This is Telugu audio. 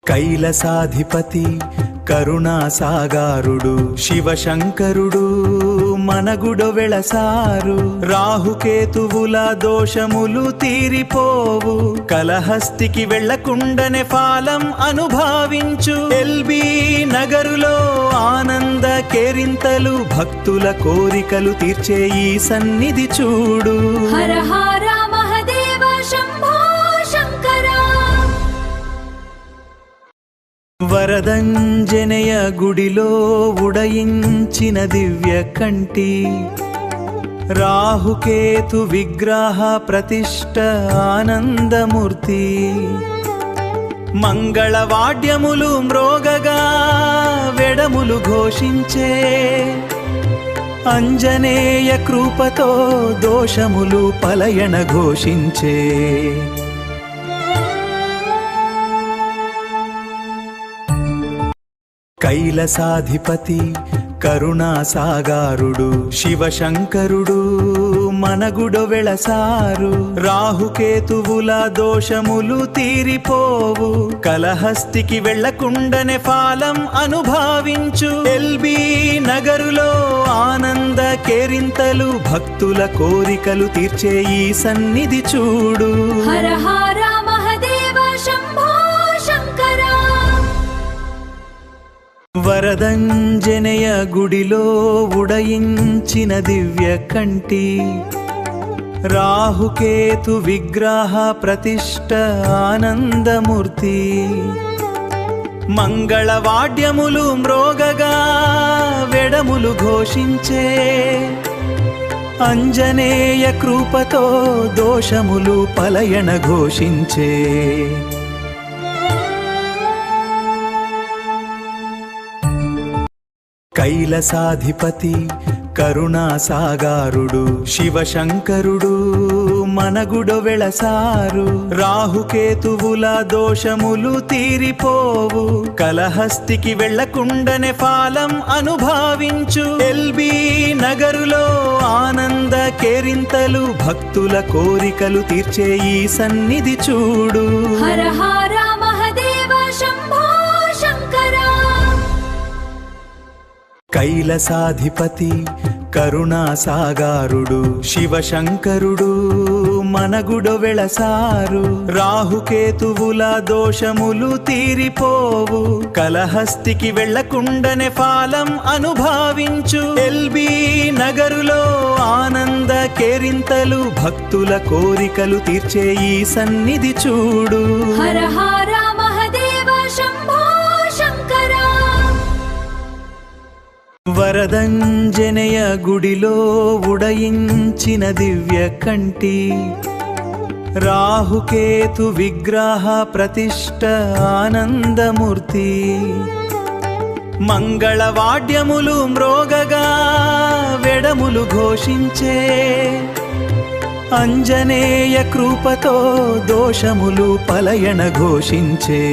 కైలసాధిపతి కరుణాసాగారుడు శివశంకరుడు మనగుడ వెళసారు. రాహుకేతువుల దోషములు తీరిపోవు, కలహస్తికి వెళ్లకుండనే ఫాలం అనుభవించు. ఎల్బీ నగరులో ఆనంద కేరింతలు, భక్తుల కోరికలు తీర్చే ఈ సన్నిధి చూడు. హర హర మహదేవ శంభో శంకర. వరదంజనేయ గుడిలో ఉడయించిన దివ్య కంటి, రాహుకేతు విగ్రహ ప్రతిష్ఠ ఆనందమూర్తి. మంగళవాద్యములు మ్రోగగా వెడములు ఘోషించే, అంజనేయ కృపతో దోషములు పలయన ఘోషించే. కైలసాధిపతి కరుణాసాగారుడు శివశంకరుడు మనగుడ వెళసారు. రాహుకేతువుల దోషములు తీరిపోవు, కలహస్తికి వెళ్లకుండనే ఫాలం అనుభవించు. ఎల్బీ నగరులో ఆనంద కేరింతలు, భక్తుల కోరికలు తీర్చే ఈ సన్నిధి చూడు. హర హర మహదేవ శంభో శంకర. వరదంజనేయ గుడిలో ఉడయించిన దివ్య కంటి, రాహుకేతు విగ్రహ ప్రతిష్ఠ ఆనందమూర్తి. మంగళవాద్యములు మ్రోగగా వెడములు ఘోషించే, అంజనేయ కృపతో దోషములు పలయన ఘోషించే. కైలసాధిపతి కరుణాసాగారుడు శివశంకరుడు మనగుడ వెళసారు. రాహుకేతువుల దోషములు తీరిపోవు, కలహస్తికి వెళ్లకుండనే ఫాలం అనుభవించు. ఎల్బీ నగరులో ఆనంద కేరింతలు, భక్తుల కోరికలు తీర్చే ఈ సన్నిధి చూడు. హర హర మహదేవ శంభో శంకర. కైలసాధిపతి కరుణాసాగారుడు శివశంకరుడు మనగుడ వెళసారు. రాహుకేతువుల దోషములు తీరిపోవు, కలహస్తికి వెళ్లకుండనే ఫాలం అనుభవించు. ఎల్బీ నగరులో ఆనంద కేరింతలు, భక్తుల కోరికలు తీర్చే ఈ సన్నిధి చూడు. హర హర మహదేవ శంభో శంకర. వరదంజనేయ గుడిలో ఉడయించిన దివ్య కంటి, రాహుకేతు విగ్రహ ప్రతిష్ఠ ఆనందమూర్తి. మంగళవాద్యములు మ్రోగగా వెడములు ఘోషించే, అంజనేయ కృపతో దోషములు పలయన ఘోషించే.